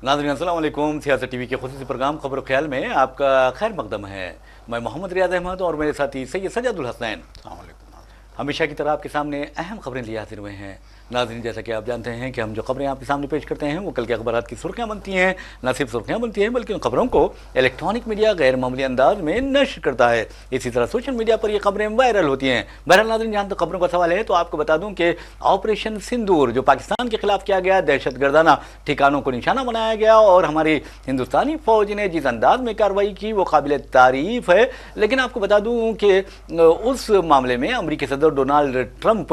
नाज़रीन अस्सलाम वालेकुम। सियासत टीवी के खुसूसी प्रोग्राम खबर ख्याल में आपका खैर मकदम है। मैं मोहम्मद रियाज अहमद और मेरे साथी सैयद सज्जादुल हसनैन हमेशा की तरह आपके सामने अहम खबरें लिए हाजिर हुए हैं। नाज़रीन, जैसा कि आप जानते हैं कि हम जो खबरें आपके सामने पेश करते हैं वो कल के अखबारात की सुर्खियाँ बनती हैं। न सिर्फ सुर्खियाँ बनती हैं बल्कि उन खबरों को इलेक्ट्रॉनिक मीडिया गैर मामूली अंदाज में नश्र करता है। इसी तरह सोशल मीडिया पर ये खबरें वायरल होती हैं। बहरहाल नाज़रीन, जहाँ तक खबरों का सवाल है तो आपको बता दूँ कि ऑपरेशन सिंदूर जो पाकिस्तान के खिलाफ किया गया, दहशत गर्दाना ठिकानों को निशाना बनाया गया और हमारी हिंदुस्तानी फौज ने जिस अंदाज में कार्रवाई की वो काबिल तारीफ है। लेकिन आपको बता दूँ कि उस मामले में अमरीकी सदर डोनाल्ड ट्रंप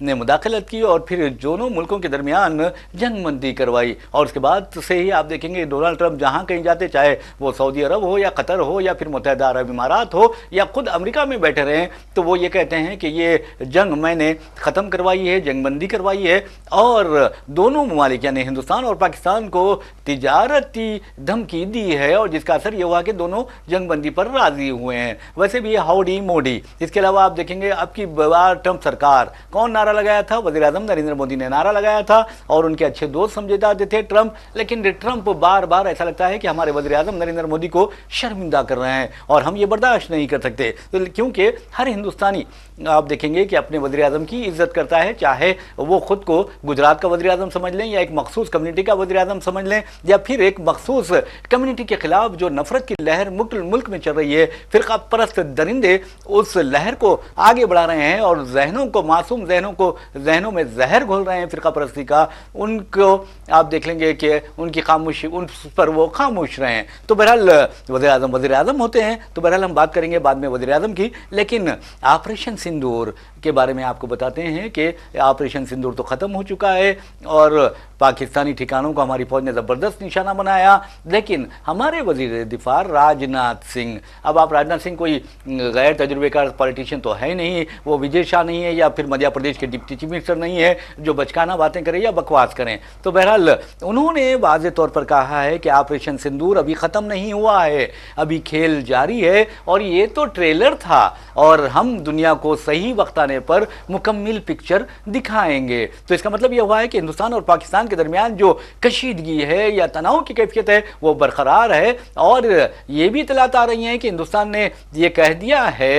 ने मुदाखलत की और फिर दोनों मुल्कों के दरमियान जंगबंदी करवाई। और उसके बाद से ही आप देखेंगे डोनाल्ड ट्रंप जहां कहीं जाते, चाहे वो सऊदी अरब हो या कतर हो या फिर मुत्तहिदा अरब इमारात हो या खुद अमेरिका में बैठे रहें, तो वो ये कहते हैं कि ये जंग मैंने ख़त्म करवाई है, जंगबंदी करवाई है। और दोनों ममालिक यानी हिंदुस्तान और पाकिस्तान को तिजारती धमकी दी है और जिसका असर ये हुआ कि दोनों जंगबंदी पर राजी हुए हैं। वैसे भी हाउडी मोडी। इसके अलावा आप देखेंगे अब की बार ट्रंप सरकार कौन नारा लगाया था? वज़ीर आज़म नरेंद्र मोदी ने नारा लगाया था और उनके अच्छे दोस्त समझे जाते थे ट्रंप। लेकिन ट्रंप बार बार ऐसा लगता है कि हमारे वज़ीर आज़म नरेंद्र मोदी को शर्मिंदा कर रहे हैं और हम ये बर्दाश्त नहीं कर सकते, तो क्योंकि हर हिंदुस्तानी आप देखेंगे कि अपने वज़ीर आज़म की इज्जत करता है, चाहे वो खुद को गुजरात का वज़ीर आज़म समझ लें या एक मखसूस कम्युनिटी का वज़ीर आज़म समझ लें या फिर एक मखसूस कम्युनिटी के खिलाफ जो नफरत की लहर मुल्क में चल रही है। फिरका परस्त दरिंदे उस लहर को आगे बढ़ा रहे हैं और जहनों को, मासूम जहनों में जहर घोल रहे हैं फिरका परस्ती का। उनको आप देख लेंगे कि उनकी खामोशी, उन पर वो खामोश रहे हैं। तो बहरहाल वज़ीर आज़म होते हैं, तो बहरहाल हम बात करेंगे बाद में वज़ीर आज़म की। लेकिन ऑपरेशन सिंदूर के बारे में आपको बताते हैं कि ऑपरेशन सिंदूर तो ख़त्म हो चुका है और पाकिस्तानी ठिकानों को हमारी फौज ने ज़बरदस्त निशाना बनाया। लेकिन हमारे वज़ीर दिफा राजनाथ सिंह, अब आप राजनाथ सिंह कोई गैर तजुर्बेकार पॉलिटिशियन तो है नहीं, वो विजय शाह नहीं है या फिर मध्य प्रदेश के डिप्टी चीफ मिनिस्टर नहीं है जो बचकाना बातें करें या बकवास करें। तो बहरहाल उन्होंने वाज़े तौर पर कहा है कि ऑपरेशन सिंदूर अभी ख़त्म नहीं हुआ है, अभी खेल जारी है और ये तो ट्रेलर था और हम दुनिया को सही वक्त आने पर मुकम्मल पिक्चर दिखाएंगे। तो इसका मतलब यह हुआ है कि हिंदुस्तान और पाकिस्तान के दरमियान जो कशीदगी है या तनाव की कैफियत है वो बरकरार है। और ये भी इतलात आ रही हैं कि हिंदुस्तान ने ये कह दिया है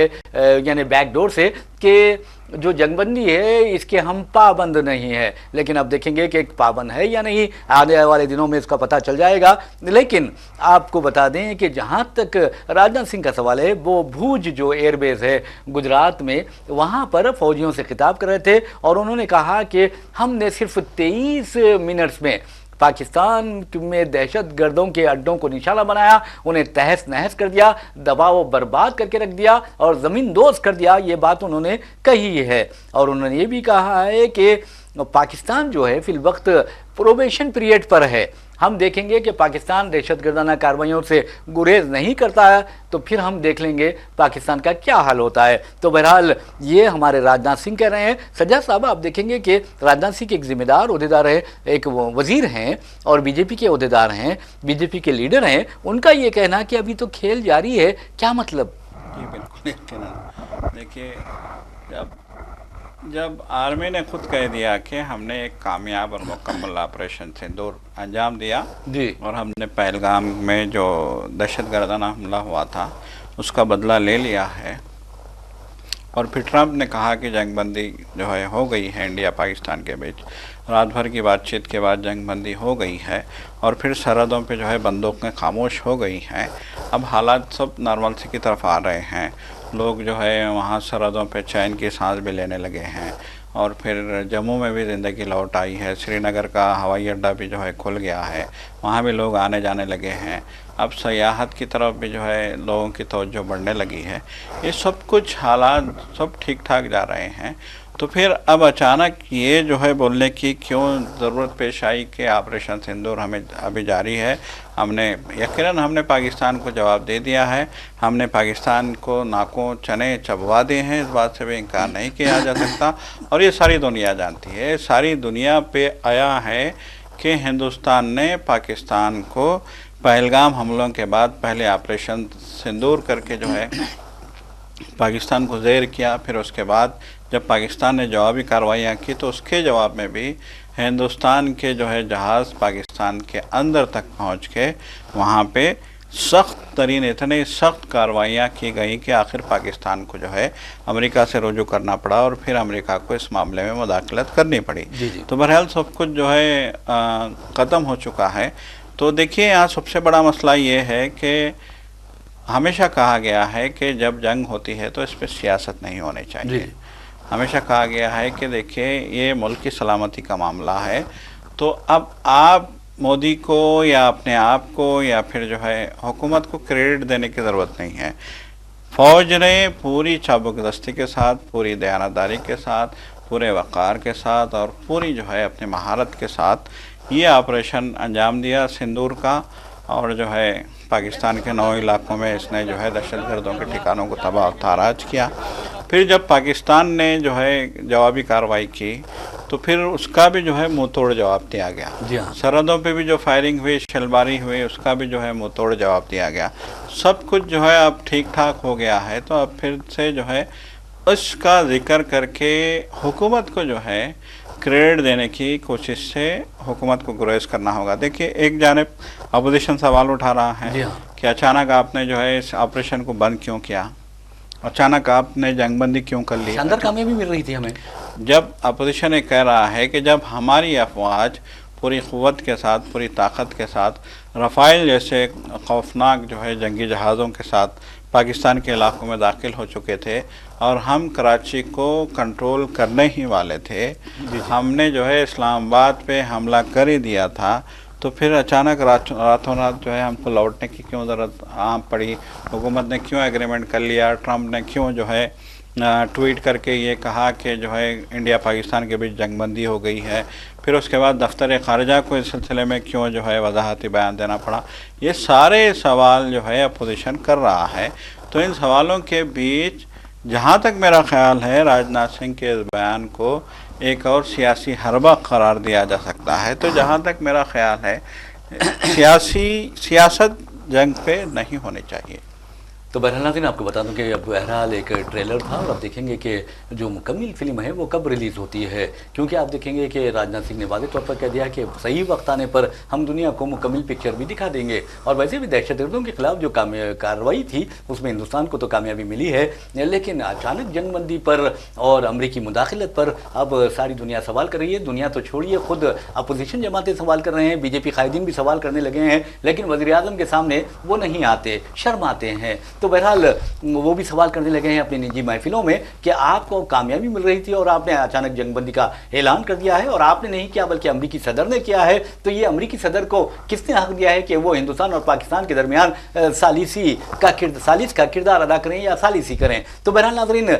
यानी बैकडोर से कि जो जंगबंदी है इसके हम पाबंद नहीं है। लेकिन अब देखेंगे कि पाबंद है या नहीं, आने वाले दिनों में इसका पता चल जाएगा। लेकिन आपको बता दें कि जहाँ तक राजनाथ सिंह का सवाल है, वो भूज जो एयरबेस है गुजरात में, वहाँ पर फौजियों से खिताब कर रहे थे और उन्होंने कहा कि हमने सिर्फ 23 मिनट्स में पाकिस्तान में दहशत गर्दों के अड्डों को निशाना बनाया, उन्हें तहस नहस कर दिया, दबाव बर्बाद करके रख दिया और ज़मीन दोज़ कर दिया। ये बात उन्होंने कही है। और उन्होंने ये भी कहा है कि पाकिस्तान जो है फिल वक्त प्रोबेशन पीरियड पर है। हम देखेंगे कि पाकिस्तान दहशत गर्दाना कार्रवाइयों से गुरेज नहीं करता है तो फिर हम देख लेंगे पाकिस्तान का क्या हाल होता है। तो बहरहाल ये हमारे राजनाथ सिंह कह रहे हैं। सज्जाद साहब, आप देखेंगे कि राजनाथ सिंह के एक जिम्मेदार ओहदेदार है, एक वजीर हैं और बीजेपी के ओहदेदार हैं, बीजेपी के लीडर हैं। उनका ये कहना कि अभी तो खेल जारी है, क्या मतलब? जी बिल्कुल, देखिए जब आर्मी ने खुद कह दिया कि हमने एक कामयाब और मुकम्मल ऑपरेशन सिंदूर अंजाम दिया जी और हमने पहलगाम में जो दहशत गर्दाना हमला हुआ था उसका बदला ले लिया है, और फिर ट्रंप ने कहा कि जंगबंदी जो है हो गई है इंडिया पाकिस्तान के बीच, रात भर की बातचीत के बाद जंगबंदी हो गई है और फिर सरहदों पे जो है बंदूकें खामोश हो गई हैं। अब हालात सब नॉर्मलसी की तरफ आ रहे हैं, लोग जो है वहाँ सरहदों पे चैन की सांस भी लेने लगे हैं और फिर जम्मू में भी ज़िंदगी लौट आई है। श्रीनगर का हवाई अड्डा भी जो है खुल गया है, वहाँ भी लोग आने जाने लगे हैं। अब सयाहत की तरफ भी जो है लोगों की तवज्जो बढ़ने लगी है। ये सब कुछ हालात सब ठीक ठाक जा रहे हैं। तो फिर अब अचानक ये जो है बोलने की क्यों ज़रूरत पेश आई कि ऑपरेशन सिंदूर हमें अभी जारी है। यकीनन हमने पाकिस्तान को जवाब दे दिया है, हमने पाकिस्तान को नाकों चने चबवा दिए हैं, इस बात से भी इनकार नहीं किया जा सकता और ये सारी दुनिया जानती है। सारी दुनिया पे आया है कि हिंदुस्तान ने पाकिस्तान को पहलगाम हमलों के बाद पहले ऑपरेशन सिंदूर करके जो है पाकिस्तान को ज़ेर किया, फिर उसके बाद जब पाकिस्तान ने जवाबी कार्रवाइयाँ की तो उसके जवाब में भी हिंदुस्तान के जो है जहाज़ पाकिस्तान के अंदर तक पहुँच के वहाँ पे सख्त तरीन इतनी सख्त कार्रवाइयाँ की गई कि आखिर पाकिस्तान को जो है अमेरिका से रुजू करना पड़ा और फिर अमेरिका को इस मामले में मुदाखलत करनी पड़ी। तो बहरहाल सब कुछ जो है ख़त्म हो चुका है। तो देखिए यहाँ सबसे बड़ा मसला ये है कि हमेशा कहा गया है कि जब जंग होती है तो इस पर सियासत नहीं होनी चाहिए। हमेशा कहा गया है कि देखिए ये मुल्क की सलामती का मामला है, तो अब आप मोदी को या अपने आप को या फिर जो है हुकूमत को क्रेडिट देने की ज़रूरत नहीं है। फ़ौज ने पूरी चाबुकदस्ती के साथ, पूरी दयानतदारी के साथ, पूरे वक़ार के साथ और पूरी जो है अपनी महारत के साथ ये ऑपरेशन अंजाम दिया सिंदूर का, और जो है पाकिस्तान के 9 इलाकों में इसने जो है दहशतगर्दों के ठिकानों को तबाह ताराज किया। फिर जब पाकिस्तान ने जो है जवाबी कार्रवाई की तो फिर उसका भी जो है मुँह तोड़ जवाब दिया गया। जी हाँ। सरहदों पे भी जो फायरिंग हुई, शलबारी हुई, उसका भी जो है मुँह तोड़ जवाब दिया गया। सब कुछ जो है अब ठीक ठाक हो गया है, तो अब फिर से जो है उसका जिक्र करके हुकूमत को जो है क्रेडिट देने की कोशिश से हुकूमत को गुरेज करना होगा। देखिए एक जानिब अपोजिशन सवाल उठा रहा है कि अचानक आपने जो है इस ऑपरेशन को बंद क्यों किया, अचानक आपने जंगबंदी क्यों कर ली। शानदार कामयाबी मिल रही थी हमें। जब अपोजिशन ये कह रहा है कि जब हमारी अफवाज पूरी क़ुव्वत के साथ, पूरी ताकत के साथ रफ़ाइल जैसे खौफनाक जो है जंगी जहाज़ों के साथ पाकिस्तान के इलाकों में दाखिल हो चुके थे और हम कराची को कंट्रोल करने ही वाले थे, हमने जो है इस्लामाबाद पे हमला कर ही दिया था, तो फिर अचानक रातों रात जो है हमको लौटने की क्यों ज़रूरत पड़ी, हुकूमत ने क्यों एग्रीमेंट कर लिया, ट्रंप ने क्यों जो है ट्वीट करके ये कहा कि जो है इंडिया पाकिस्तान के बीच जंगबंदी हो गई है, फिर उसके बाद दफ्तर ख़ारिजा को इस सिलसिले में क्यों जो है वजाहती बयान देना पड़ा। ये सारे सवाल जो है अपोजिशन कर रहा है। तो इन सवालों के बीच जहाँ तक मेरा ख्याल है राजनाथ सिंह के इस बयान को एक और सियासी हरबा करार दिया जा सकता है। तो जहाँ तक मेरा ख्याल है सियासत जंग पे नहीं होनी चाहिए। तो बहरहाल नाज़रीन आपको बता दूं कि अब बहरहाल एक ट्रेलर था और अब देखेंगे कि जो मुकम्मल फिल्म है वो कब रिलीज़ होती है, क्योंकि आप देखेंगे कि राजनाथ सिंह ने वाज़ेह तौर पर कह दिया कि सही वक्त आने पर हम दुनिया को मुकम्मल पिक्चर भी दिखा देंगे। और वैसे भी दहशतगर्दों के खिलाफ जो कार्रवाई थी उसमें हिंदुस्तान को तो कामयाबी मिली है, लेकिन अचानक जंगबंदी पर और अमरीकी मुदाखलत पर अब सारी दुनिया सवाल कर रही है। दुनिया तो छोड़िए, खुद अपोजिशन जमातें सवाल कर रहे हैं, बीजेपी कायदीन भी सवाल करने लगे हैं, लेकिन वज़ीर-ए-आज़म के सामने वो नहीं आते, शर्माते हैं। तो बहरहाल वो भी सवाल करने लगे हैं अपनी निजी महफिलों में कि आपको कामयाबी मिल रही थी और आपने अचानक जंगबंदी का ऐलान कर दिया है, और आपने नहीं किया बल्कि अमरीकी सदर ने किया है। तो ये अमरीकी सदर को किसने हक दिया है कि वो हिंदुस्तान और पाकिस्तान के दरमियान सालिस का किरदार अदा करें या सालिसी करें। तो बहरहाल नाज़रीन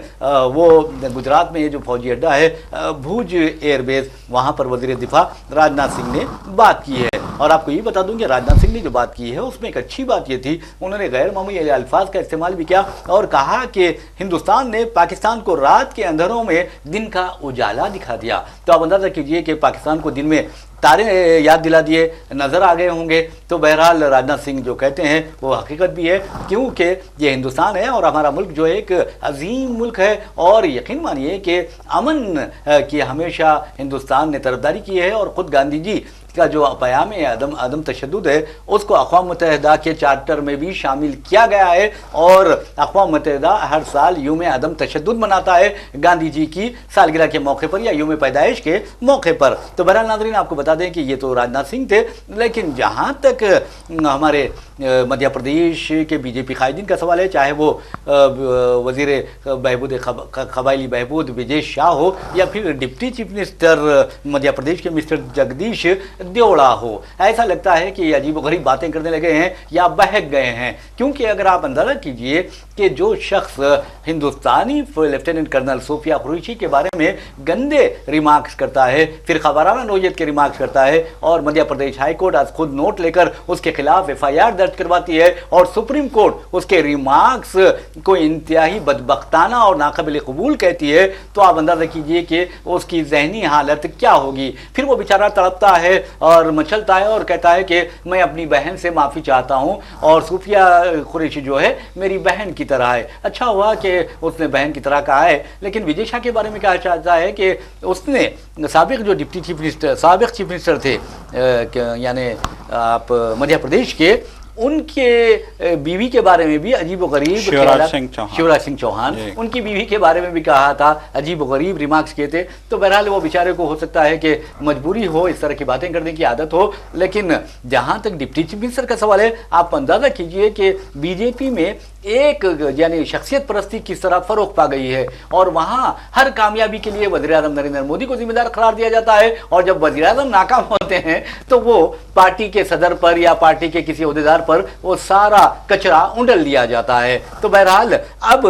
वो गुजरात में जो फौजी अड्डा है भूज एयरबेस, वहाँ पर वज़ीर दिफा राजनाथ सिंह ने बात की है। और आपको ये बता दूं कि राजनाथ सिंह ने जो बात की है उसमें एक अच्छी बात ये थी, उन्होंने गैर मामूली अल्फाज का इस्तेमाल भी किया और कहा कि हिंदुस्तान ने पाकिस्तान को रात के अंधेरों में दिन का उजाला दिखा दिया। तो आप अंदाजा कीजिए कि पाकिस्तान को दिन में तारे याद दिला दिए नज़र आ गए होंगे। तो बहरहाल राजनाथ सिंह जो कहते हैं वो हकीकत भी है, क्योंकि ये हिंदुस्तान है और हमारा मुल्क जो है एक अजीम मुल्क है, और यकीन मानिए कि अमन की हमेशा हिंदुस्तान ने तरफदारी की है। और ख़ुद गांधी जी का जो पयाम अदम तशद्दुद है उसको अक़वाम मुत्तहिदा के चार्टर में भी शामिल किया गया है, और अक़वाम मुत्तहिदा हर साल यूम अदम तशद्दुद मनाता है गांधी जी की सालगिरह के मौके पर या यूम पैदाइश के मौके पर। तो बहरहाल नाज़रीन आपको बता दें कि ये तो राजनाथ सिंह थे, लेकिन जहाँ तक हमारे मध्य प्रदेश के बीजेपी कायदीन का सवाल है, चाहे वो वज़ीर बहबूद कबायली बहबूद विजय शाह हो या फिर deputy chief minister Madhya Pradesh के मिस्टर जगदीश देवड़ा हो, ऐसा लगता है कि अजीबोगरीब बातें करने लगे हैं या बहक गए हैं। क्योंकि अगर आप अंदाजा कीजिए कि जो शख्स हिंदुस्तानी लेफ्टिनेंट कर्नल सूफिया कुरैशी के बारे में गंदे रिमार्क्स करता है, फिर खबराना नौयत के रिमार्क्स करता है, और मध्य प्रदेश हाई कोर्ट आज खुद नोट लेकर उसके खिलाफ FIR दर्ज करवाती है और सुप्रीम कोर्ट उसके रिमार्क्स को इंतहाई बदबख्ताना और नाकाबिल कबूल कहती है, तो आप अंदाजा कीजिए कि उसकी जहनी हालत क्या होगी। फिर वो बेचारा तड़पता है और मचलता है और कहता है कि मैं अपनी बहन से माफ़ी चाहता हूँ और सूफिया कुरैशी जो है मेरी बहन की तरह है। अच्छा हुआ कि उसने बहन की तरह कहा है। लेकिन विजय शाह के बारे में कहा चाहता है कि उसने साबिक जो डिप्टी चीफ मिनिस्टर, साबिक चीफ मिनिस्टर थे यानी आप मध्य प्रदेश के, उनके बीवी के बारे में भी अजीबोगरीब, शिवराज सिंह चौहान, उनकी बीवी के बारे में भी कहा था, अजीबोगरीब रिमार्क्स किए थे। तो बहरहाल वो बेचारे को हो सकता है कि मजबूरी हो, इस तरह की बातें करने की आदत हो। लेकिन जहां तक डिप्टी चीफ मिनिस्टर का सवाल है, आप अंदाजा कीजिए कि बीजेपी में एक यानी शख्सियत परस्ती किस तरह फरोख पा गई है और वहां हर कामयाबी के लिए वज़ीर आज़म नरेंद्र मोदी को जिम्मेदार करार दिया जाता है और जब वज़ीर आज़म नाकाम होते हैं तो वो पार्टी के सदर पर या पार्टी के किसी ओहदेदार पर वो सारा कचरा उंडल दिया जाता है। तो बहरहाल अब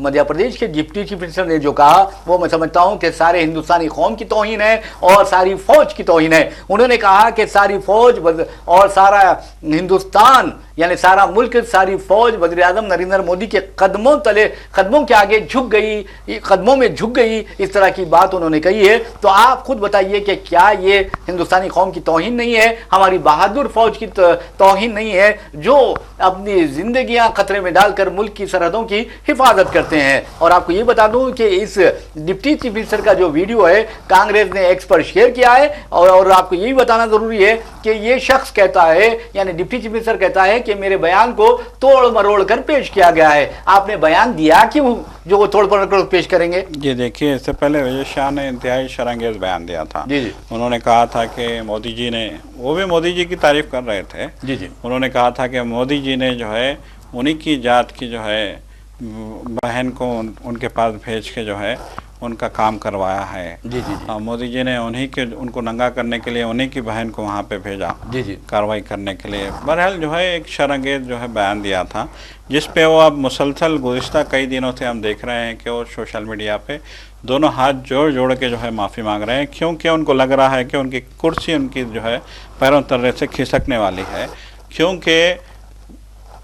मध्य प्रदेश के डिप्टी चीफ मिनिस्टर ने जो कहा वो मैं समझता हूं कि सारे हिंदुस्तानी कौम की तौहीन है और सारी फौज की तौहीन है। उन्होंने कहा कि सारी फौज और सारा हिंदुस्तान यानी सारा मुल्क, सारी फौज वज़ीर आज़म नरेंद्र मोदी के कदमों तले, कदमों के आगे झुक गई, कदमों में झुक गई, इस तरह की बात उन्होंने कही है। तो आप खुद बताइए कि क्या ये हिंदुस्तानी कौम की तौहीन नहीं है, हमारी बहादुर फौज की तौहीन नहीं है जो अपनी जिंदगियां खतरे में डालकर मुल्क की सरहदों की हिफाजत करते हैं। और आपको ये बता दूं कि इस डिप्टी चीफ मिनिस्टर का जो वीडियो है कांग्रेस ने एक्स पर शेयर किया है और आपको ये भी बताना जरूरी है कि ये शख्स कहता है यानी डिप्टी चीफ मिनिस्टर कहता है कि मेरे बयान को तोड़ मरोड़ कर पेश किया गया है। आपने बयान दिया क्यों जो वो तोड़ मरोड़ कर पेश करेंगे? जी देखिए, इससे पहले विजय शाह ने इंतहाई शर्मंगेज बयान दिया था। जी जी। उन्होंने कहा था कि मोदी जी ने, वो भी मोदी जी की तारीफ कर रहे थे। जी जी। उन्होंने कहा था कि मोदी जी ने जो है उन्हीं की जात की जो है बहन को उनके पास भेज के जो है उनका काम करवाया है। जी जी जी। मोदी जी ने उन्हीं के, उनको नंगा करने के लिए उन्हीं की बहन को वहाँ पे भेजा जी जी कार्रवाई करने के लिए। बहरहाल जो है एक शर्मंगेज जो है बयान दिया था, जिस पे वो अब मुसलसल गुज़िश्ता कई दिनों से हम देख रहे हैं कि वो सोशल मीडिया पे दोनों हाथ जोड़ जोड़ के जो है माफ़ी मांग रहे हैं, क्योंकि उनको लग रहा है कि उनकी कुर्सी उनकी जो है पैरों तले से खिसकने वाली है। क्योंकि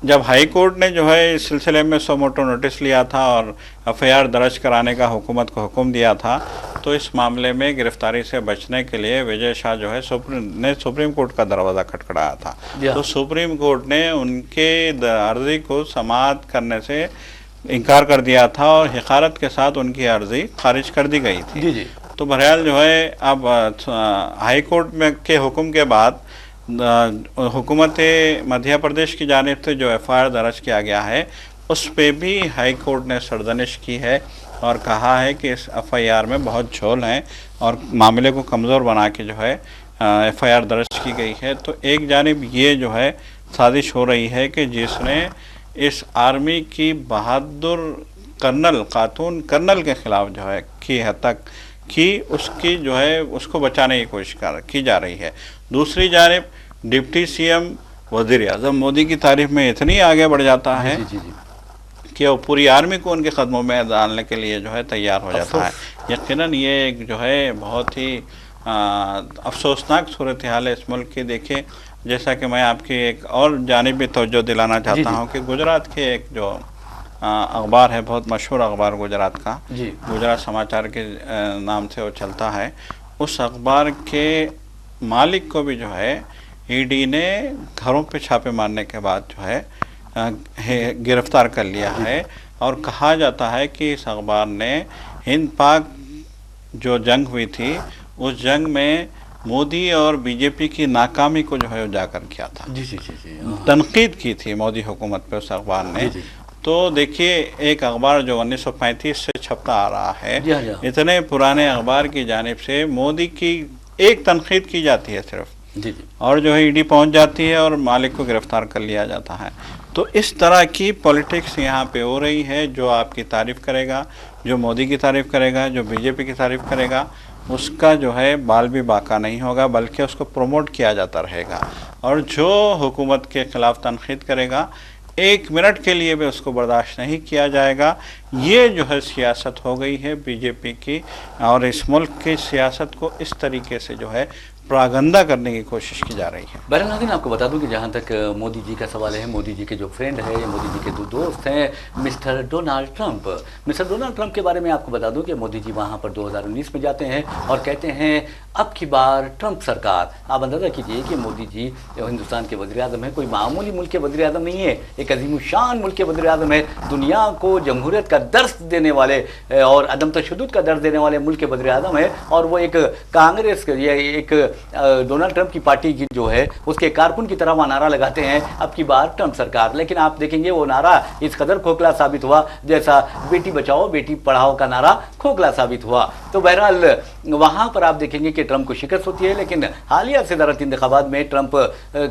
जब हाई कोर्ट ने जो है इस सिलसिले में सो मोटो नोटिस लिया था और एफआईआर दर्ज कराने का हुकूमत को हुक्म दिया था, तो इस मामले में गिरफ्तारी से बचने के लिए विजय शाह जो है सुप्रीम कोर्ट का दरवाज़ा खटखटाया था। तो सुप्रीम कोर्ट ने उनके अर्जी को समाअत करने से इनकार कर दिया था और हिकारत के साथ उनकी अर्जी खारिज कर दी गई थी। जी जी। तो बहरहाल जो है अब हाई कोर्ट में के हुक्म के बाद हुकूमत मध्य प्रदेश की जानिब से जो एफआईआर दर्ज किया गया है उस पे भी हाई कोर्ट ने सरजनिश की है और कहा है कि इस एफआईआर में बहुत झोल हैं और मामले को कमज़ोर बना के जो है एफआईआर दर्ज की गई है। तो एक जानिब ये जो है साजिश हो रही है कि जिसने इस आर्मी की बहादुर कर्नल, खातून कर्नल के ख़िलाफ़ जो है की हद तक की, उसकी जो है उसको बचाने की कोशिश की जा रही है। दूसरी जानिब डिप्टी सीएम वज़ीर आज़म मोदी की तारीफ में इतनी आगे बढ़ जाता है कि वो पूरी आर्मी को उनके कदमों में डालने के लिए जो है तैयार हो जाता है। यकीनन ये एक जो है बहुत ही अफसोसनाक सूरत हाल है इस मुल्क की। देखिए, जैसा कि मैं आपकी एक और जानिब भी तवज्जो दिलाना चाहता हूँ कि गुजरात के एक जो अखबार है, बहुत मशहूर अखबार गुजरात का, गुजरात समाचार के नाम से वो चलता है, उस अखबार के मालिक को भी जो है ईडी ने घरों पे छापे मारने के बाद जो है गिरफ्तार कर लिया है। और कहा जाता है कि इस अखबार ने हिंद पाक जो जंग हुई थी उस जंग में मोदी और बीजेपी की नाकामी को जो है उजागर किया था। जी जी जी। तनकीद की थी मोदी हुकूमत पे उस अखबार ने। तो देखिए, एक अखबार जो 1935 से छपता आ रहा है, इतने पुराने अखबार की जानिब से मोदी की एक तनकीद की जाती है सिर्फ, और जो है ईडी पहुंच जाती है और मालिक को गिरफ्तार कर लिया जाता है। तो इस तरह की पॉलिटिक्स यहाँ पे हो रही है। जो आपकी तारीफ़ करेगा, जो मोदी की तारीफ़ करेगा, जो बीजेपी की तारीफ़ करेगा, उसका जो है बाल भी बाका नहीं होगा, बल्कि उसको प्रमोट किया जाता रहेगा। और जो हुकूमत के ख़िलाफ़ तनकीद करेगा, एक मिनट के लिए भी उसको बर्दाश्त नहीं किया जाएगा। ये जो है सियासत हो गई है बीजेपी की, और इस मुल्क की सियासत को इस तरीके से जो है प्रागंदा करने की कोशिश की जा रही है। बहरहाल नाज़रीन, आपको बता दूं कि जहां तक मोदी जी का सवाल है, मोदी जी के जो फ्रेंड है, मोदी जी के दो दोस्त हैं, मिस्टर डोनाल्ड ट्रंप के बारे में आपको बता दूं कि मोदी जी वहां पर 2019 में जाते हैं और कहते हैं अब की बार ट्रंप सरकार। आप अंदाज़ा कीजिए कि मोदी जी हिंदुस्तान के वज़ीर आज़म है, कोई मामूली मुल्क के वज़ीर आज़म नहीं है, एक अज़ीमुशान मुल्क के वज़ीर आज़म है, दुनिया को जमहूरियत का दर्स देने वाले और अदम तशद्दुद का दर्स देने वाले मुल्क के वज़ीर आज़म है, और वो एक कांग्रेस या एक डोनाल्ड ट्रंप की पार्टी की जो है उसके कारकुन की तरह वह नारा लगाते हैं अब की बार ट्रंप सरकार। लेकिन आप देखेंगे वो नारा इस कदर खोखला साबित हुआ जैसा बेटी बचाओ बेटी पढ़ाओ का नारा खोखला साबित हुआ। तो बहरहाल वहां पर आप देखेंगे कि ट्रंप को शिकस्त होती है, लेकिन हालिया सदारती इंतखाबात में ट्रंप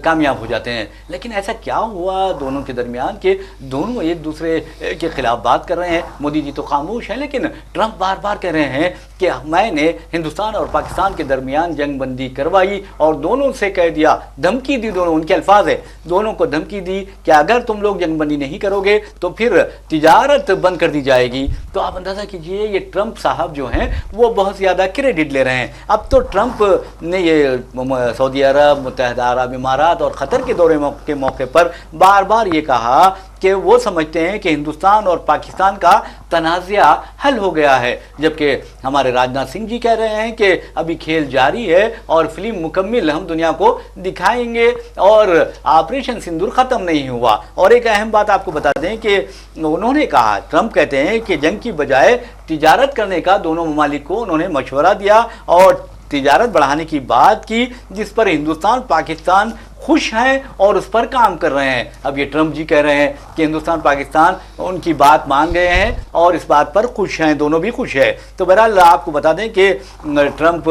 कामयाब हो जाते हैं। लेकिन ऐसा क्या हुआ दोनों के दरमियान कि दोनों एक दूसरे के खिलाफ बात कर रहे हैं? मोदी जी तो खामोश हैं, लेकिन ट्रंप बार बार कह रहे हैं कि मैंने हिंदुस्तान और पाकिस्तान के दरमियान जंगबंदी करवाई और दोनों से कह दिया, धमकी दी, दोनों उनके अल्फाज है, दोनों को धमकी दी कि अगर तुम लोग जंगबंदी नहीं करोगे तो फिर तिजारत बंद कर दी जाएगी। तो आप अंदाजा कीजिए ये ट्रंप साहब जो हैं वो बहुत ज़्यादा क्रेडिट ले रहे हैं। अब तो ट्रंप ने ये सऊदी अरब, मुत्तहिदा अरब इमारात और क़तर के दौरे के मौके पर बार बार ये कहा कि वो समझते हैं कि हिंदुस्तान और पाकिस्तान का तनाज़ा हल हो गया है, जबकि हमारे राजनाथ सिंह जी कह रहे हैं कि अभी खेल जारी है और फिल्म मुकम्मल हम दुनिया को दिखाएंगे और ऑपरेशन सिंदूर ख़त्म नहीं हुआ। और एक अहम बात आपको बता दें कि उन्होंने कहा, ट्रंप कहते हैं कि जंग की बजाय तिजारत करने का दोनों ममालिक को उन्होंने मशवरा दिया और तिजारत बढ़ाने की बात की, जिस पर हिंदुस्तान पाकिस्तान खुश हैं और उस पर काम कर रहे हैं। अब ये ट्रंप जी कह रहे हैं कि हिंदुस्तान पाकिस्तान उनकी बात मान गए हैं और इस बात पर खुश हैं, दोनों भी खुश हैं। तो बहरहाल आपको बता दें कि ट्रंप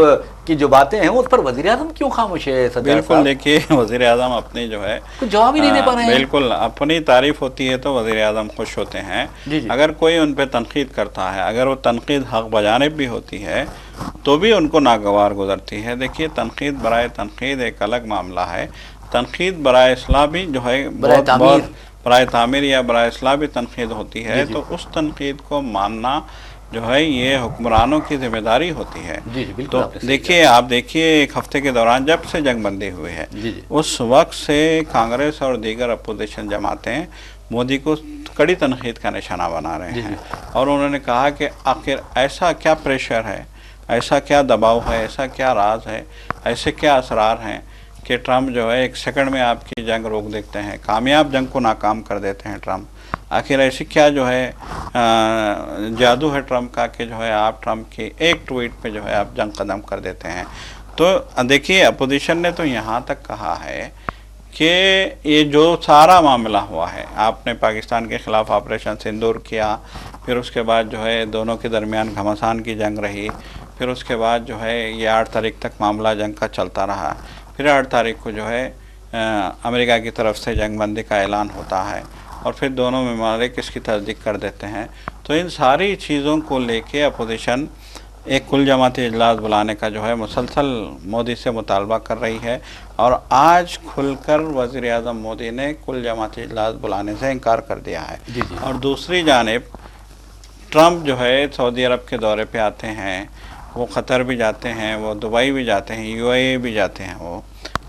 की जो बातें हैं उस पर वज़ीर आज़म क्यों खामोश है? बिल्कुल, देखिए वज़ीर आज़म अपनी जो है कुछ जवाब ही नहीं दे पा रहे हैं। बिल्कुल, अपनी तारीफ होती है तो वज़ीर आज़म खुश होते हैं। अगर कोई उन पर तनकीद करता है, अगर वो तनकीद हक़ बजानिब भी होती है तो भी उनको नागवार गुजरती है। देखिए, तनकीद बराए तनकीद एक अलग मामला है, तनकीद बराए इस्लाह भी जो है बहुत बराए तामीर या बराए इस्लाह भी तनकीद होती है। तो उस तनकीद को मानना जो है ये हुक्मरानों की जिम्मेदारी होती है। तो देखिए, आप देखिए एक हफ्ते के दौरान जब से जंगबंदी हुई है उस वक्त से कांग्रेस और दीगर अपोजिशन जमातें मोदी को कड़ी तनकीद का निशाना बना रहे हैं और उन्होंने कहा कि आखिर ऐसा क्या प्रेशर है, ऐसा क्या दबाव है, ऐसा क्या राज है, ऐसे क्या असरार हैं कि ट्रंप जो है एक सेकंड में आपकी जंग रोक देते हैं, कामयाब जंग को नाकाम कर देते हैं ट्रंप। आखिर ऐसी क्या जो है जादू है ट्रंप का कि जो है आप ट्रंप की एक ट्वीट पे जो है आप जंग कदम कर देते हैं। तो देखिए, अपोजिशन ने तो यहाँ तक कहा है कि ये जो सारा मामला हुआ है, आपने पाकिस्तान के ख़िलाफ़ ऑपरेशन सिंदूर किया, फिर उसके बाद जो है दोनों के दरमियान घमासान की जंग रही, फिर उसके बाद जो है ये 8 तारीख तक मामला जंग का चलता रहा, फिर 8 तारीख को जो है अमेरिका की तरफ से जंगबंदी का ऐलान होता है और फिर दोनों ममालिक इसकी तस्दीक कर देते हैं। तो इन सारी चीज़ों को लेके अपोजिशन एक कुल जमाती इजलास बुलाने का जो है मुसलसल मोदी से मुतालबा कर रही है और आज खुलकर वज़ीर आज़म मोदी ने कुल जमाती इजलास बुलाने से इनकार कर दिया है। और दूसरी जानिब ट्रंप जो है सऊदी अरब के दौरे पे आते हैं, वो क़तर भी जाते हैं, वो दुबई भी जाते हैं, यूएई भी जाते हैं, वो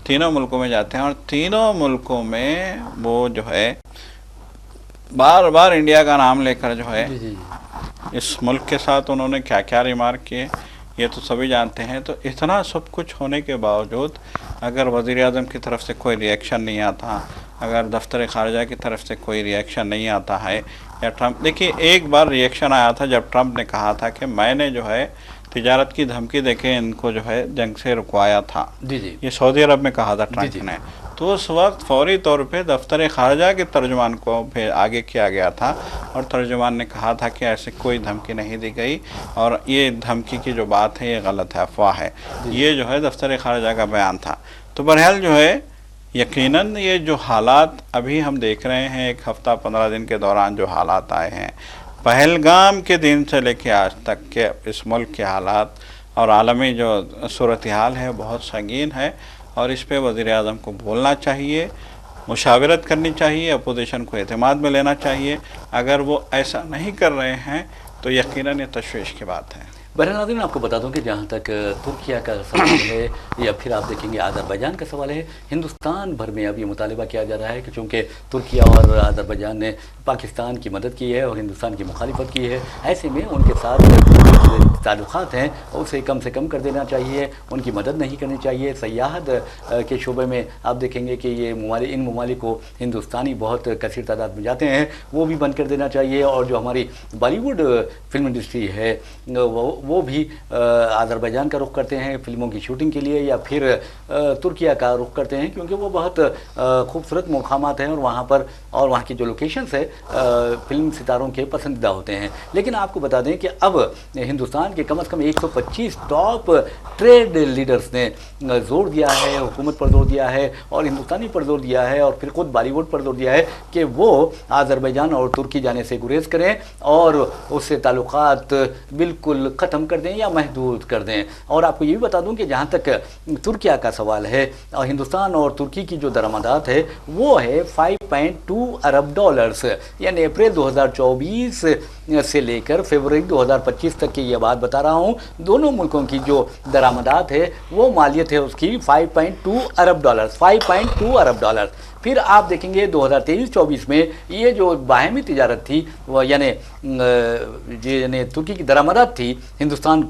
तीनों मुल्कों में जाते हैं और तीनों मुल्कों में वो जो है बार बार इंडिया का नाम लेकर जो है इस मुल्क के साथ उन्होंने क्या क्या रिमार्क किए ये तो सभी जानते हैं। तो इतना सब कुछ होने के बावजूद अगर वज़ीर आज़म की तरफ से कोई रिएक्शन नहीं आता, अगर दफ्तर ख़ारजा की तरफ से कोई रिएक्शन नहीं आता है या ट्रंप, देखिए एक बार रिएक्शन आया था जब ट्रंप ने कहा था कि मैंने जो है तिजारत की धमकी देके इनको जो है जंग से रुकवाया था। ये सऊदी अरब में कहा था ट्रंप ने। तो उस वक्त फौरी तौर पे दफ्तर ख़ारजा के तर्जुमान को फिर आगे किया गया था और तर्जुमान ने कहा था कि ऐसे कोई धमकी नहीं दी गई और ये धमकी की जो बात है ये गलत है, अफवाह है। ये जो है दफ्तर ख़ारजा का बयान था। तो बहरहाल जो है यकीनन ये जो हालात अभी हम देख रहे हैं, एक हफ़्ता 15 दिन के दौरान जो हालात आए हैं, पहलगाम के दिन से लेकर आज तक के इस मुल्क के हालात और आलमी जो सूरत हाल है बहुत संगीन है और इस पे वज़ीर आज़म को बोलना चाहिए, मुशावरत करनी चाहिए, अपोजिशन को एतमाद में लेना चाहिए। अगर वो ऐसा नहीं कर रहे हैं तो यकीनन ये तशवीश की बात है। बहरहाल नाज़रीन, आपको बता दूं कि जहाँ तक तुर्किया का सवाल है या फिर आप देखेंगे अज़रबैजान का सवाल है, हिंदुस्तान भर में अब ये मुतालिबा किया जा रहा है कि चूँकि तुर्किया और अज़रबैजान ने पाकिस्तान की मदद की है और हिंदुस्तान की मुखालिफत की है, ऐसे में उनके साथ ताल्लुक़ात हैं उसे कम से कम कर देना चाहिए, उनकी मदद नहीं करनी चाहिए। सयाहत के शोबे में आप देखेंगे कि ये इन ममालिक को हिंदुस्तानी बहुत कसीर तादाद में जाते हैं, वो भी बंद कर देना चाहिए। और जो हमारी बॉलीवुड फिल्म इंडस्ट्री है वो भी अज़रबैजान का रुख करते हैं फ़िल्मों की शूटिंग के लिए, या फिर तुर्किया का रुख करते हैं क्योंकि वो बहुत खूबसूरत मकामात हैं और वहाँ पर और वहाँ की जो लोकेशंस है फिल्म सितारों के पसंदीदा होते हैं। लेकिन आपको बता दें कि अब हिंदुस्तान के कम से कम 125 टॉप ट्रेड लीडर्स ने जोर दिया है, हुकूमत पर जोर दिया है और हिंदुस्तानी पर जोर दिया है और फिर खुद बॉलीवुड पर जोर दिया है कि वो अज़रबैजान और तुर्की जाने से गुरेज करें और उससे ताल्लुकात बिल्कुल ख़त्म कर दें या महदूद कर दें। और आपको ये भी बता दूं कि जहाँ तक तुर्किया का सवाल है, हिंदुस्तान और तुर्की की जो दरामदात है वो है 5.2 अरब डॉलर्स, यानी अप्रैल 2024 से लेकर फरवरी 2025 तक की ये बात बता रहा हूँ। दोनों मुल्कों की जो दरामदात है वो मालियत है उसकी 5.2 अरब डॉलर्स, 5.2 अरब डॉलर। फिर आप देखेंगे 2023-24 में ये जो बाहमी तिजारत थी वो यानी तुर्की की दरामदात थी हिंदुस्तान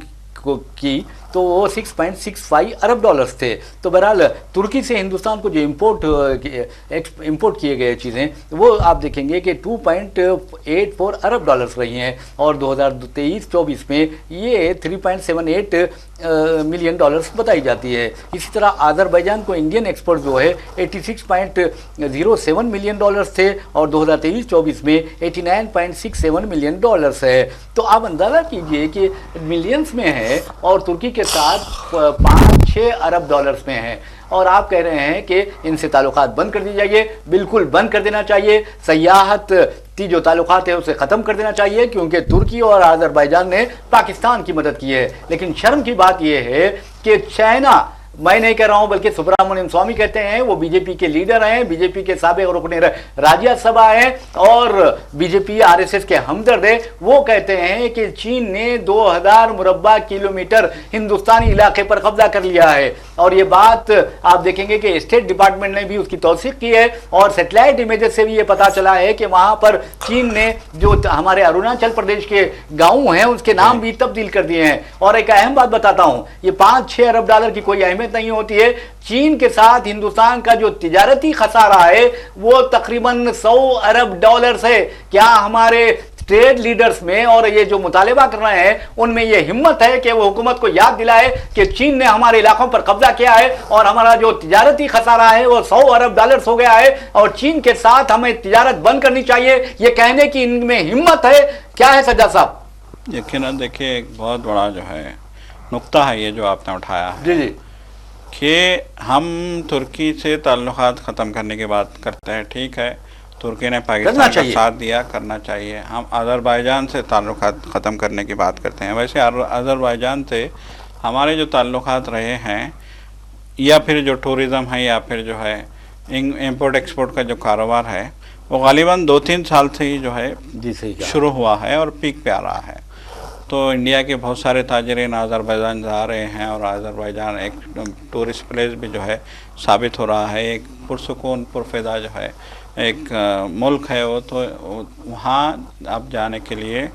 की, तो वो 6.65 अरब डॉलर्स थे। तो बहरहाल तुर्की से हिंदुस्तान को जो इंपोर्ट किए गए चीज़ें वो आप देखेंगे कि 2.84 अरब डॉलर्स रही हैं और 2023-24 में ये 3.78 मिलियन डॉलर्स बताई जाती है। इसी तरह अज़रबैजान को इंडियन एक्सपोर्ट जो है 86.07 मिलियन डॉलर्स थे और 2023-24 में 89.67 मिलियन डॉलर्स है। तो आप अंदाज़ा कीजिए कि मिलियंस में है और तुर्की के साथ 5-6 अरब डॉलर्स में है और आप कह रहे हैं कि इनसे ताल्लुकात बंद कर दी जाइए। बिल्कुल बंद कर देना चाहिए। सयाहत की जो ताल्लुकात है उसे ख़त्म कर देना चाहिए क्योंकि तुर्की और अज़रबैजान ने पाकिस्तान की मदद की है। लेकिन शर्म की बात यह है कि चाइना, मैं नहीं कह रहा हूं बल्कि सुब्रमण्यम स्वामी कहते हैं, वो बीजेपी के लीडर हैं, बीजेपी के साबिक रुकने राज्यसभा हैं और बीजेपी आरएसएस के हमदर्द हैं। वो कहते हैं कि चीन ने 2000 मुरब्बा किलोमीटर हिंदुस्तानी इलाके पर कब्जा कर लिया है और ये बात आप देखेंगे कि स्टेट डिपार्टमेंट ने भी उसकी तौसीक की है और सैटेलाइट इमेजेस से भी ये पता चला है कि वहां पर चीन ने जो हमारे अरुणाचल प्रदेश के गांव हैं उसके नाम भी तब्दील कर दिए हैं। और एक अहम बात बताता हूं, ये 5-6 अरब डॉलर की कोई अहमियत नहीं होती है। चीन के साथ हिंदुस्तान का जो तिजारती खसारा है वो तकरीबन 100 अरब डॉलर्स है। क्या हमारे ट्रेड लीडर्स में और ये जो मुतालिबा कर रहे हैं उनमें ये हिम्मत है कि वो हुकूमत को याद दिलाए कि चीन ने हमारे इलाकों पर कब्जा किया है और हमारा जो तिजारती खसारा है वो 100 अरब डॉलर्स हो गया है और चीन के साथ हमें तिजारत बंद करनी चाहिए, ये कहने की इनमें हिम्मत है? क्या है सज्जाद साहब? यकीनन देखिए एक बहुत बड़ा जो है नुक्ता है ये जो आपने उठाया है। जी जी, कि हम तुर्की से ताल्लुकात ख़त्म करने की बात करते हैं, ठीक है, तुर्की ने पाकिस्तान का साथ दिया, करना चाहिए। हम अज़रबैजान से ताल्लुकात ख़त्म करने की बात करते हैं। वैसे अज़रबैजान से हमारे जो ताल्लुकात रहे हैं या फिर जो टूरिज़म है या फिर जो है इंपोर्ट एक्सपोर्ट का जो कारोबार है वो गालिबन 2-3 साल से ही जो है जी सही शुरू हुआ है और पीक पे आ रहा है। तो इंडिया के बहुत सारे ताजरीन अज़रबैजान जा रहे हैं और अज़रबैजान एक टूरिस्ट प्लेस भी जो है साबित हो रहा है, एक पुरसुकून पुरफिदा जो है एक मुल्क है वो। तो वहाँ अब जाने के लिए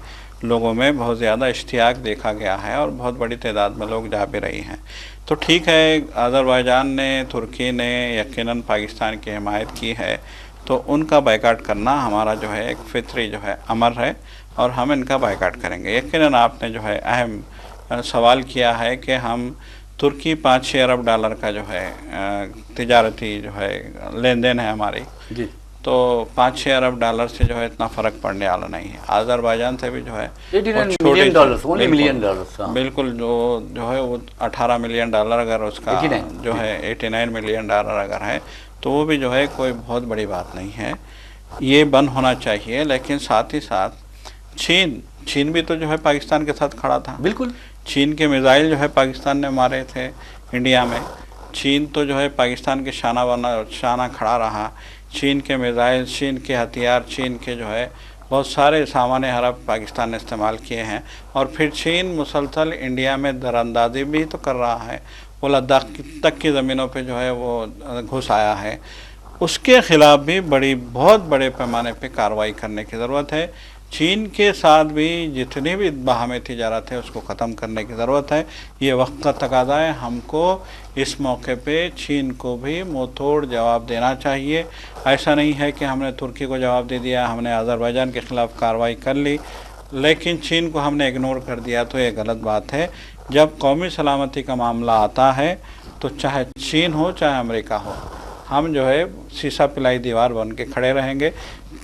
लोगों में बहुत ज़्यादा इश्तियाक देखा गया है और बहुत बड़ी तादाद में लोग जा भी रही हैं। तो ठीक है, अज़रबैजान ने, तुर्की ने यकीनन पाकिस्तान की हिमायत की है तो उनका बायकाट करना हमारा जो है एक फितरी जो है अमर है और हम इनका बायकाट करेंगे। यकीनन आपने जो है अहम सवाल किया है कि हम तुर्की 5-6 अरब डॉलर का जो है तिजारती जो है लेन देन है हमारी जी, तो 5-6 अरब डॉलर से जो है इतना फ़र्क पड़ने वाला नहीं है। अज़रबैजान से भी जो है मिलियन डॉलर्स, बिल्कुल जो है वो 18 मिलियन डॉलर अगर उसका जो है 89 मिलियन डॉलर अगर है तो वो भी जो है कोई बहुत बड़ी बात नहीं है। ये बंद होना चाहिए। लेकिन साथ ही साथ चीन भी तो जो है पाकिस्तान के साथ खड़ा था। बिल्कुल, चीन के मिसाइल जो है पाकिस्तान ने मारे थे इंडिया में। चीन तो जो है पाकिस्तान के शाना खड़ा रहा। चीन के मिसाइल, चीन के हथियार, चीन के जो है बहुत सारे सामान हरब पाकिस्तान ने इस्तेमाल किए हैं। और फिर चीन मुसलसल इंडिया में दरअंदाजी भी तो कर रहा है, वो लद्दाख तक की ज़मीनों पे जो है वो घुस आया है। उसके ख़िलाफ़ भी बहुत बड़े पैमाने पे कार्रवाई करने की ज़रूरत है। चीन के साथ भी जितनी भी बाहमी तिजारत है उसको ख़त्म करने की ज़रूरत है। ये वक्त का तकाज़ा है। हमको इस मौके पे चीन को भी मुँह तोड़ जवाब देना चाहिए। ऐसा नहीं है कि हमने तुर्की को जवाब दे दिया, हमने अज़रबैजान के ख़िलाफ़ कार्रवाई कर ली लेकिन चीन को हमने इग्नोर कर दिया, तो ये गलत बात है। जब कौमी सलामती का मामला आता है तो चाहे चीन हो चाहे अमेरिका हो, हम जो है शीशा पिलाई दीवार बन के खड़े रहेंगे।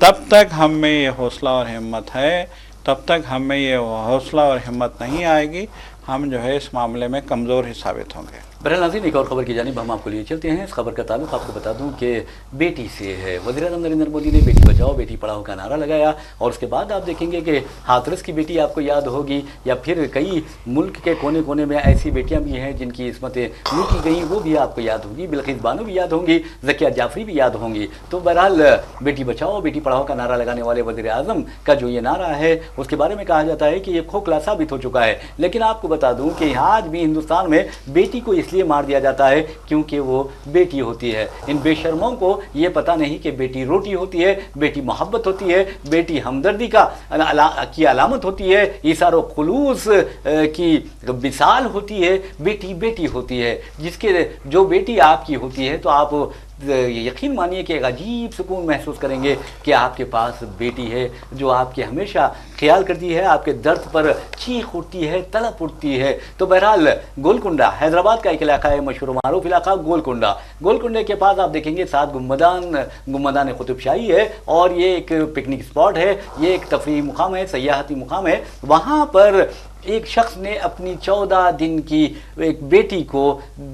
तब तक हम में ये हौसला और हिम्मत है, तब तक हम में ये हौसला और हिम्मत नहीं आएगी, हम जो है इस मामले में कमज़ोर ही साबित होंगे। बहरहाल नाज़रीन, एक और खबर की जानिब हम आपको लिए चलते हैं। इस खबर का ताल्लुक आपको बता दूं कि बेटी से है। वज़ीर-ए-आज़म नरेंद्र मोदी ने बेटी बचाओ बेटी पढ़ाओ का नारा लगाया और उसके बाद आप देखेंगे कि हाथरस की बेटी आपको याद होगी, या फिर कई मुल्क के कोने कोने में ऐसी बेटियां भी हैं जिनकी इस्मतें लूटी गई, वो भी आपको याद होगी। बिल्किस बानो भी याद होंगी, ज़किया जाफरी भी याद होंगी। तो बहरहाल बेटी बचाओ बेटी पढ़ाओ का नारा लगाने वाले वज़ीर-ए-आज़म का जो ये नारा है उसके बारे में कहा जाता है कि ये खोखला साबित हो चुका है। लेकिन आपको बता दूँ कि आज भी हिंदुस्तान में बेटी को इसलिए मार दिया जाता है क्योंकि वो बेटी होती है। इन बेशर्मों को ये पता नहीं कि बेटी रोटी होती है, बेटी मोहब्बत होती है, बेटी हमदर्दी की अलामत होती है, इसारो खुलूस की मिसाल होती है। बेटी बेटी होती है, जिसके जो बेटी आपकी होती है तो आप यकीन मानिए कि एक अजीब सुकून महसूस करेंगे कि आपके पास बेटी है जो आपके हमेशा ख्याल करती है, आपके दर्द पर चीख उठती है, तड़प उठती है। तो बहरहाल गोलकुंडा हैदराबाद का एक इलाका है, मशहूर मारूफ इलाका गोलकुंडा। गोलकुंडे के पास आप देखेंगे 7 गुम्बदान कुतुबशाही है और ये एक पिकनिक स्पॉट है, ये एक तफरीही मुकाम है, सयाहती मुकाम है। वहाँ पर एक शख्स ने अपनी 14 दिन की एक बेटी को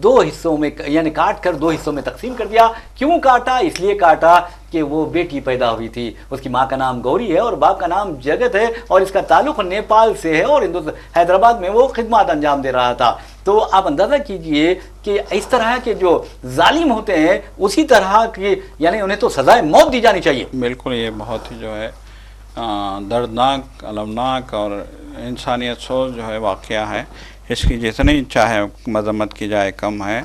2 हिस्सों में यानी काट कर 2 हिस्सों में तकसीम कर दिया। क्यों काटा? इसलिए काटा कि वो बेटी पैदा हुई थी। उसकी माँ का नाम गौरी है और बाप का नाम जगत है और इसका ताल्लुक नेपाल से है और हैदराबाद में वो खिदमत अंजाम दे रहा था। तो आप अंदाज़ा कीजिए कि इस तरह के जो जालिम होते हैं उसी तरह के यानी उन्हें तो सजाए मौत दी जानी चाहिए। बिल्कुल, ये बहुत ही जो है दर्दनाक, अलमनाक और इंसानियत सोच जो है वाक़या है। इसकी जितनी चाहे मजम्मत की जाए कम है।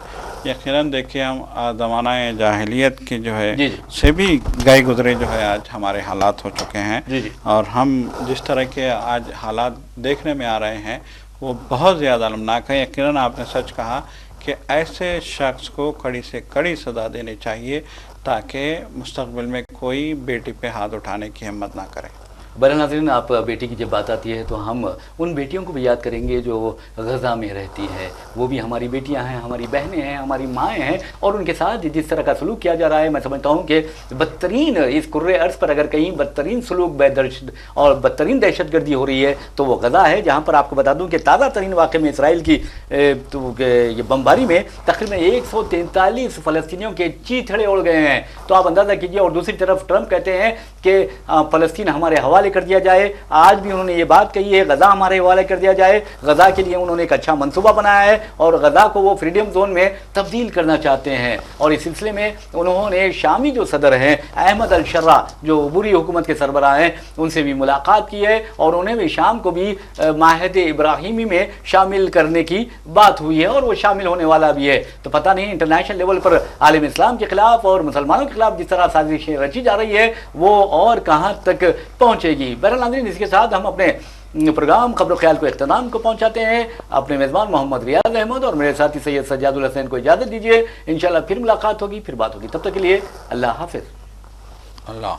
यकीनन देखिए, हम ज़माना जाहिलियत की जो है से भी गए गुजरे जो है आज हमारे हालात हो चुके हैं। और हम जिस तरह के आज हालात देखने में आ रहे हैं वो बहुत ज़्यादा अलमनाक है। यकीनन आपने सच कहा कि ऐसे शख्स को कड़ी से कड़ी सज़ा देनी चाहिए ताकि मुस्तक़बिल में कोई बेटी पे हाथ उठाने की हिम्मत ना करे। बहरहाल नाज़रीन, आप बेटी की जब बात आती है तो हम उन बेटियों को भी याद करेंगे जो गज़ा में रहती हैं। वो भी हमारी बेटियां हैं, हमारी बहनें हैं, हमारी माएँ हैं और उनके साथ जिस तरह का सलूक किया जा रहा है, मैं समझता हूँ कि बदतरीन इस कुर्रे अर्ज़ पर अगर कहीं बदतरीन सलूक और बदतरीन दहशतगर्दी हो रही है तो वो गज़ा है, जहाँ पर आपको बता दूँ कि ताज़ा तरीन वाक़े में इसराइल की ये बमबारी में तकरीबन 143 फ़लस्तीनियों के चीथड़े उड़ गए हैं। तो आप अंदाज़ा कीजिए। और दूसरी तरफ ट्रंप कहते हैं कि फ़लस्तीन हमारे हवाले कर दिया जाए। आज भी उन्होंने ये बात कही है, गज़ा हमारे हवाले कर दिया जाए। गज़ा के लिए उन्होंने एक अच्छा मंसूबा बनाया है और गज़ा को वो फ्रीडम जोन में तब्दील करना चाहते हैं। और इस सिलसिले में उन्होंने शामी जो सदर हैं अहमद अल शर्रा, जो अबूरी हुकूमत के सरबराह हैं, उनसे भी मुलाकात की है और उन्हें भी शाम को भी माहिदे इब्राहिमी में शामिल करने की बात हुई है और वो शामिल होने वाला भी है। तो पता नहीं इंटरनेशनल लेवल पर आलम इस्लाम के खिलाफ और मुसलमानों के खिलाफ जिस तरह साजिशें रची जा रही है वो और कहाँ तक पहुँचेगी। बहरहाल नाज़रीन, इसके साथ हम अपने प्रोग्राम खबर ख्याल को इख्तिताम को पहुंचाते हैं। अपने मेज़बान मोहम्मद रियाज अहमद और मेरे साथी सैयद सज्जादुल हसैन को इजाज़त दीजिए। इंशाल्लाह फिर मुलाकात होगी, फिर बात होगी। तब तक के लिए अल्लाह हाफिज़। अल्लाह।